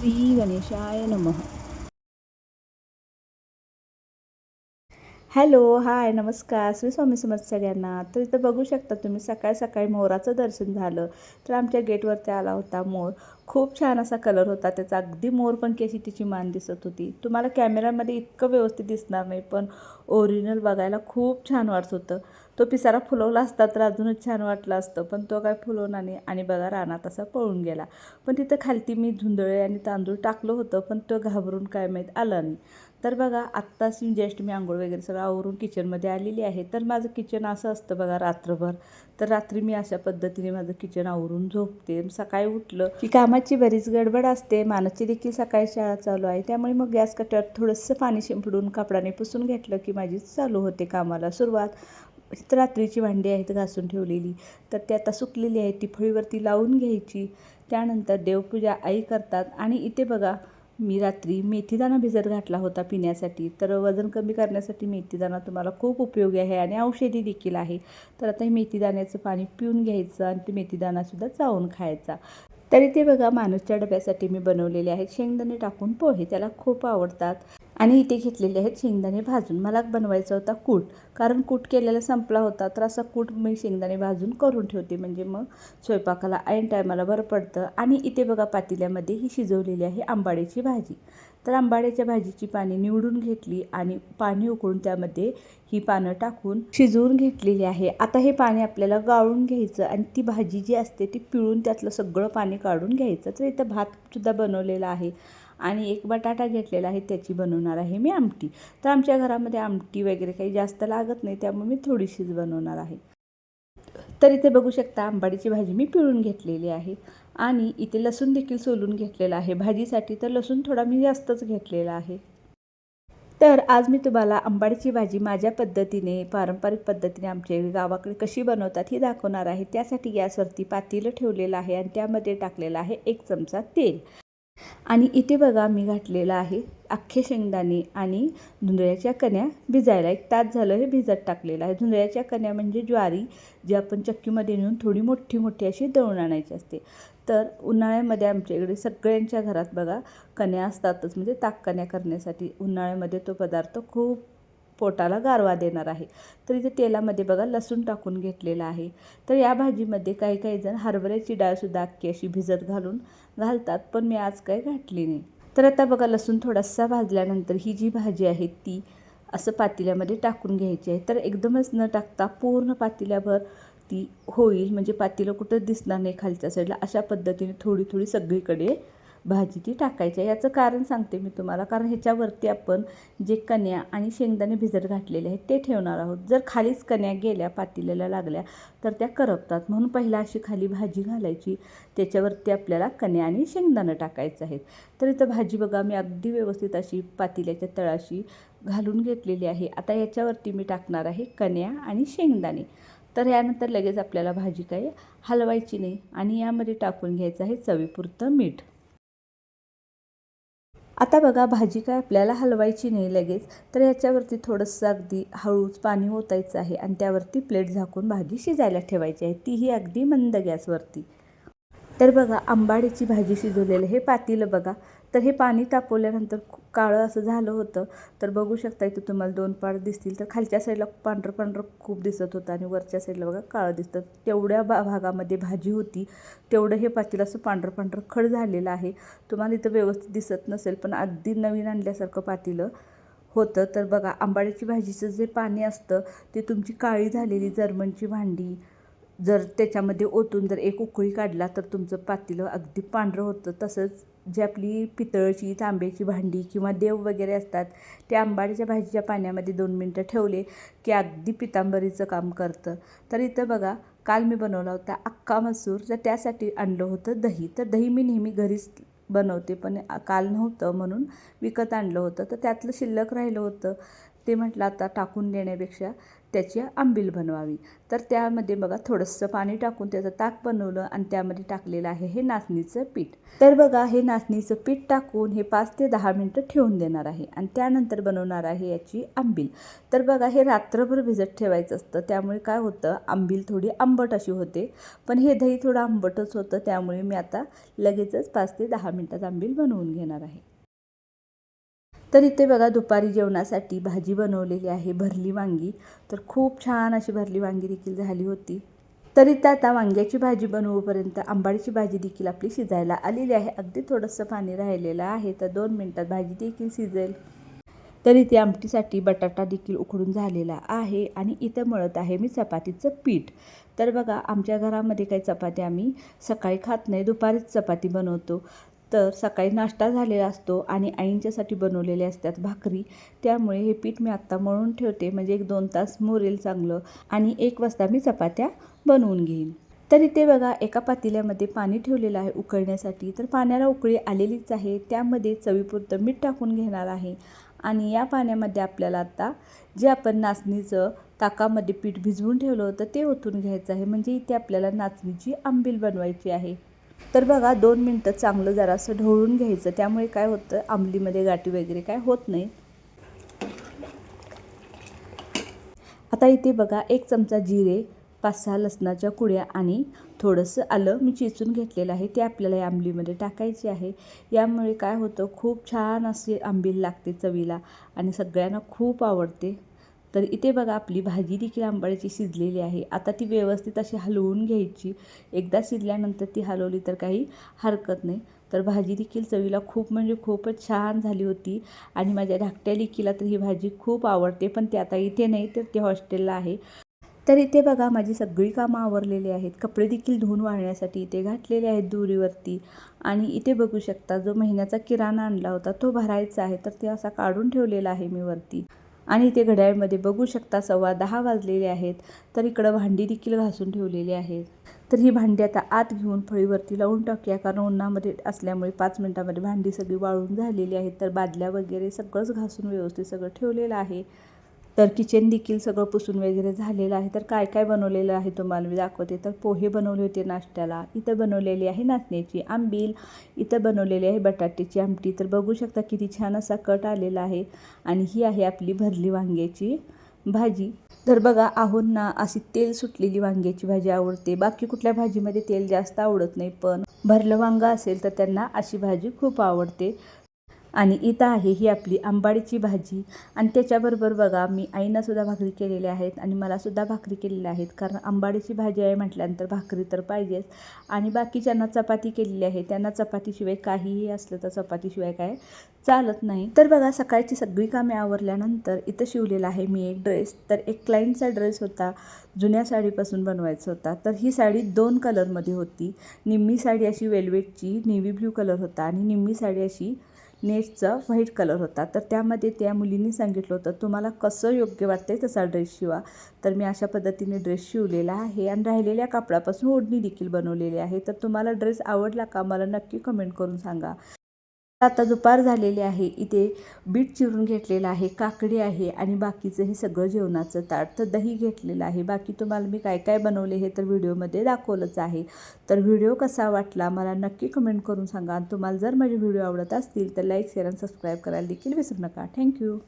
श्री गणेशाय नमः. हॅलो, हाय, नमस्कार. श्री स्वामी समर्थ सगळ्यांना. तर इथं बघू शकता तुम्ही सकाळी सकाळी मोराचं दर्शन झालं. तर आमच्या गेटवरती आला होता मोर. खूप छान असा कलर होता त्याचा. अगदी मोरपंखी अशी तिची मान दिसत होती. तुम्हाला कॅमेऱ्यामध्ये इतकं व्यवस्थित दिसणार नाही, पण ओरिजिनल बघायला खूप छान वाटत होतं. तो पिसारा फुलवला असता तर अजूनच छान वाटलं असतं, पण तो काय फुलवला नाही आणि बघा रानात असा पळून गेला. पण तिथं खालती मी धुंदळे आणि तांदूळ टाकलं होतं, पण तो घाबरून काय माहीत आला नाही. तर बघा आत्ताच जस्ट मी आंघोळ वगैरे सगळं आवरून किचनमध्ये आलेली आहे. तर माझं किचन असं असतं बघा रात्रभर. तर रात्री मी अशा पद्धतीने माझं किचन आवरून झोपते. सकाळी उठलं की कामाची बरीच गडबड असते. मानसची देखील सकाळी शाळा चालू आहे, त्यामुळे मग गॅस कट्ट्यावर थोडंसं पाणी शिंपडून कपड्याने पुसून घेतलं की माझी चालू होते कामाला सुरुवात. तर रात्रीची भांडी आहेत घासून ठेवलेली, तर ती आता सुकलेली आहे. ती फळीवरती लावून घ्यायची. त्यानंतर देवपूजा आई करतात. आणि इथे बघा मी रात्री मेथीदाणा भिजत घातला होता पिण्यासाठी. तर वजन कमी करण्यासाठी मेथीदाणा तुम्हाला खूप उपयोगी आहे आणि औषधी देखील आहे. तर आता हे मेथीदाण्याचं पाणी पिऊन घ्यायचं आणि ते मेथीदाणासुद्धा चावून खायचा. तर इथे बघा माणूसच्या डब्यासाठी मी बनवलेले आहेत शेंगदाणे टाकून पोहे. त्याला खूप आवडतात. आणि इथे घेतलेले आहेत शेंगदाणे भाजून. मला बनवायचा होता कूट, कारण कूट केलेला संपला होता. तर असा कूट मी शेंगदाणे भाजून करून ठेवते, म्हणजे मग स्वयंपाकाला ऐन टायमाला बरं पडतं. आणि इथे बघा पातेल्यामध्ये ही शिजवलेली आहे आंबाड्याची भाजी. तर आंबाड्याच्या भाजीची पाणी निवडून घेतली आणि पाणी उकळून त्यामध्ये ही पानं टाकून शिजवून घेतलेली आहे. आता हे पाणी आपल्याला गाळून घ्यायचं आणि ती भाजी जी असते ती पिळून त्यातलं सगळं पाणी काढून घ्यायचं. तर इथं भातसुद्धा बनवलेला आहे आणि एक बटाटा घेतलेला आहे, त्याची बनवणार आहे मी आमटी. तर आमच्या घरामध्ये आमटी वगैरे काही जास्त लागत नाही, त्यामुळे मी थोडीशीच बनवणार आहे. तर इथे बघू शकता आंबाडीची भाजी मी पिळून घेतलेली आहे आणि इथे लसूण देखील सोलून घेतलेला आहे भाजीसाठी. तर लसूण थोडा मी जास्तच घेतलेला आहे. तर आज मी तुम्हाला आंबाडीची भाजी माझ्या पद्धतीने, पारंपरिक पद्धतीने आमच्या गावाकडे कशी बनवतात हे दाखवणार आहे. त्यासाठी गॅसवरती पातेलं ठेवलेलं आहे आणि त्यामध्ये टाकलेलं आहे 1 चमचा तेल. आणि इथे बघा मी घातलेलं आहे अख्खे शेंगदाणे आणि धुंदळ्याच्या कण्या भिजायला. 1 तास झालं हे भिजत टाकलेलं आहे. धुंदळ्याच्या कण्या म्हणजे ज्वारी, जी आपण चक्कीमध्ये नेऊन थोडी मोठी मोठी अशी दळून आणायची असते. तर उन्हाळ्यामध्ये आमच्या इकडे सगळ्यांच्या घरात बघा कण्या असतातच, म्हणजे ताककण्या करण्यासाठी. उन्हाळ्यामध्ये तो पदार्थ खूप पोटाला गारवा देणार आहे. तर इथे तेलामध्ये बघा लसूण टाकून घेतलेला आहे. तर या भाजीमध्ये काही काही जण हरभऱ्याची डाळसुद्धा अख्खी अशी भिजत घालतात, पण मी आज काही घातली नाही. तर आता बघा लसूण थोडासा भाजल्यानंतर ही जी भाजी आहे ती असं पातेल्यामध्ये टाकून घ्यायची आहे. तर एकदमच न टाकता पूर्ण पातेल्याभर ती होईल, म्हणजे पातेलं कुठंच दिसणार नाही खालच्या साईडला. अशा पद्धतीने थोडी थोडी सगळीकडे भाजी ती टाकायची आहे. याचं कारण सांगते मी तुम्हाला, कारण ह्याच्यावरती आपण जे कण्या आणि शेंगदाणे भिजत घातलेले आहेत ते ठेवणार आहोत. जर खालीच कण्या गेल्या पातेल्याला लागल्या तर त्या करपतात, म्हणून पहिला अशी खाली भाजी घालायची, त्याच्यावरती आपल्याला कण्या आणि शेंगदाणं टाकायचं आहेत. तर इथं भाजी बघा मी अगदी व्यवस्थित अशी पातेल्याच्या तळाशी घालून घेतलेली आहे. आता याच्यावरती मी टाकणार आहे कण्या आणि शेंगदाणे. तर यानंतर लगेच आपल्याला भाजी काही हलवायची नाही आणि यामध्ये टाकून घ्यायचं आहे चवीपुरतं मीठ. आता बघा भाजी काय आपल्याला हलवायची नाही लगेच. तर याच्यावरती थोडंसं अगदी हळूच पाणी ओतायचं आहे आणि त्यावरती प्लेट झाकून भाजी शिजायला ठेवायची आहे, तीही अगदी मंद गॅसवरती. तर बघा आंबाडीची भाजी शिजवलेलं हे पातेलं बघा. तर हे पाणी तापवल्यानंतर काळं असं झालं होतं. तर बघू शकता इथं तुम्हाला 2 पाट दिसतील. तर खालच्या साईडला पांढरं पांढरं खूप दिसत होतं आणि वरच्या साईडला बघा काळं दिसतं. तेवढ्या भागामध्ये भाजी होती, तेवढं हे पातेलं असं पांढरं पांढरं खड झालेलं आहे. तुम्हाला इथं व्यवस्थित दिसत नसेल, पण अगदी नवीन आणल्यासारखं पातेलं होतं. तर बघा आंबाडीची भाजीचं जे पाणी असतं ते तुमची काळी झालेली जर्मनची भांडी जर त्याच्यामध्ये ओतून जर एक उकळी काढला तर तुमचं पातेलं अगदी पांढरं होतं. तसंच जी आपली पितळची, तांब्याची भांडी किंवा देव वगैरे असतात, ते आंबाडीच्या भाजीच्या पाण्यामध्ये 2 मिनटं ठेवले की अगदी पितांबरीचं काम करतं. तर इथं बघा काल मी बनवला होता अख्खा मसूर. तर त्यासाठी आणलं होतं दही. तर दही मी नेहमी घरीच बनवते, पण काल नव्हतं म्हणून विकत आणलं होतं. तर त्यातलं शिल्लक राहिलं होतं, ते म्हटलं आता टाकून देण्यापेक्षा त्याची आंबील बनवावी. तर त्यामध्ये बघा थोडंसं पाणी टाकून त्याचं ताक बनवलं आणि त्यामध्ये टाकलेलं आहे हे नाचणीचं पीठ. तर बघा हे नाचणीचं पीठ टाकून हे 5 ते 10 मिनटं ठेवून देणार आहे आणि त्यानंतर बनवणार आहे याची आंबील. तर बघा हे रात्रभर भिजत ठेवायचं असतं, त्यामुळे काय होतं आंबील थोडी आंबट अशी होते. पण हे दही थोडं आंबटच होतं, त्यामुळे मी आता लगेचच 5 ते 10 मिनटात आंबील बनवून घेणार आहे. तर इथे बघा दुपारी जेवणासाठी भाजी बनवलेली आहे भरली वांगी. तर खूप छान अशी भरली वांगी देखील झाली होती. तर इथं आता वांग्याची भाजी बनवूपर्यंत आंबाडीची भाजी देखील आपली शिजायला आलेली आहे. अगदी थोडंसं पाणी राहिलेलं आहे, तर 2 मिनटात भाजी देखील शिजेल. तर इथे आमटीसाठी बटाटा देखील उकडून झालेला आहे आणि इथं मळत आहे मी चपातीचं पीठ. तर बघा आमच्या घरामध्ये काही चपाती आम्ही सकाळी खात नाही, दुपारीच चपाती बनवतो. तर सकाळी नाश्ता झालेला असतो आणि आईंच्यासाठी बनवलेले असतात भाकरी. त्यामुळे हे पीठ मी आत्ता मळून ठेवते, म्हणजे 1-2 तास मुरेल चांगलं आणि 1 वाजता मी चपात्या बनवून घेईन. तर इथे बघा एका पातेल्यामध्ये पाणी ठेवलेलं आहे उकळण्यासाठी. तर पाण्याला उकळी आलेलीच आहे, त्यामध्ये चवीपुरतं मीठ टाकून घेणार आहे आणि या पाण्यामध्ये आपल्याला आता जे आपण नाचणीचं ताकामध्ये पीठ भिजवून ठेवलं होतं ते ओतून घ्यायचं आहे, म्हणजे इथे आपल्याला नाचणीची आंबील बनवायची आहे. तर बघा 2 मिनटं चांगलं जरासं ढवळून घ्यायचं, त्यामुळे काय होतं आंबलीमध्ये गाठी वगैरे काय होत नाही. आता इथे बघा 1 चमचा जिरे, 5-6 लसणाच्या कुड्या आणि थोडंसं आलं मी चेचून घेतलेलं आहे, ते आपल्याला या आंबलीमध्ये टाकायचे आहे. यामुळे काय होतं खूप छान अशी आंबील लागते चवीला आणि सगळ्यांना खूप आवडते. तर इथे बघा आपली भाजी देखील आंबाड्याची शिजलेली आहे. आता ती व्यवस्थित अशी हलवून घ्यायची. एकदा शिजल्यानंतर ती हलवली तर काही हरकत नाही. तर भाजी देखील चवीला खूप म्हणजे खूपच छान झाली होती आणि माझ्या धाकट्या लेकीला तर ही भाजी खूप आवडते, पण ती आता इथे नाही, तर ती हॉस्टेलला आहे. तर इथे बघा माझी सगळी कामं आवरलेली आहेत. कपडे देखील धुवून वाळण्यासाठी इथे घातलेले आहेत दोरीवरती आणि इथे बघू शकता जो महिन्याचा किराणा आणला होता तो भरायचा आहे, तर ते असा काढून ठेवलेला आहे मी वरती. आणि इथे घड्याळमध्ये बघू शकता 10:15 वाजलेले आहेत. तर इकडं भांडी देखील घासून ठेवलेली आहेत. तर ही भांडी आता आत घेऊन फळीवरती लावून टाकूया, कारण उन्हामध्ये असल्यामुळे 5 मिनटामध्ये भांडी सगळी वाळून झालेली आहेत. तर बादल्या वगैरे सगळंच घासून व्यवस्थित सगळं ठेवलेलं आहे. तर किचन देखील सगळं पुसून वगैरे झालेलं आहे. तर काय काय बनवलेलं आहे तुम्हाला मी दाखवते. तर पोहे बनवले होते नाश्त्याला, इथं बनवलेली आहे नाचण्याची आंबील, इथं बनवलेली आहे बटाट्याची आमटी. तर बघू शकता किती छान असा कट आलेला आहे आणि ही आहे आपली भरली वांग्याची भाजी. तर बघा आहोंना अशी तेल सुटलेली वांग्याची भाजी आवडते, बाकी कुठल्या भाजीमध्ये तेल जास्त आवडत नाही, पण भरलं वांगं असेल तर त्यांना अशी भाजी खूप आवडते. आणि इथं आहे ही आपली आंबाडीची भाजी आणि त्याच्याबरोबर बघा मी आईंनासुद्धा भाकरी केलेल्या आहेत आणि मलासुद्धा भाकरी केलेल्या आहेत, कारण आंबाडीची भाजी आहे म्हटल्यानंतर भाकरी तर पाहिजेच. आणि बाकीच्यांना चपाती केलेली आहे, त्यांना चपातीशिवाय काहीही असलं तर चपातीशिवाय काय चालत नाही. तर बघा सकाळची सगळी कामे आवरल्यानंतर इथं शिवलेला आहे मी एक ड्रेस. तर एक क्लायंटचा ड्रेस होता, जुन्या साडीपासून बनवायचा होता. तर ही साडी 2 कलरमध्ये होती. निम्मी साडी अशी वेल्वेटची नेव्ही ब्ल्यू कलर होता आणि निम्मी साडी अशी नेटचा व्हाईट कलर होता. तर त्यामध्ये त्या मुलींनी सांगितलं होतं तुम्हाला कसं योग्य वाटतं आहे तसा ड्रेस शिवा. तर मी अशा पद्धतीने ड्रेस शिवलेला आहे आणि राहिलेल्या कापडापासून ओढणी देखील बनवलेली आहे. तर तुम्हाला ड्रेस आवडला का मला नक्की कमेंट करून सांगा. आता दुपार झालेली आहे. इथे बीट चिरून घेतलेलं आहे, काकडी आहे आणि बाकीचं हे सगळं जेवणाचं ताट. तर दही घेतलेलं आहे. बाकी तुम्हाला मी काय काय बनवले हे तर व्हिडिओमध्ये दाखवलंच आहे. तर व्हिडिओ कसा वाटला मला नक्की कमेंट करून सांगा आणि तुम्हाला जर माझे व्हिडिओ आवडत असतील तर लाईक शेअर आणि सबस्क्राईब करायला देखील विसरू नका. थँक्यू.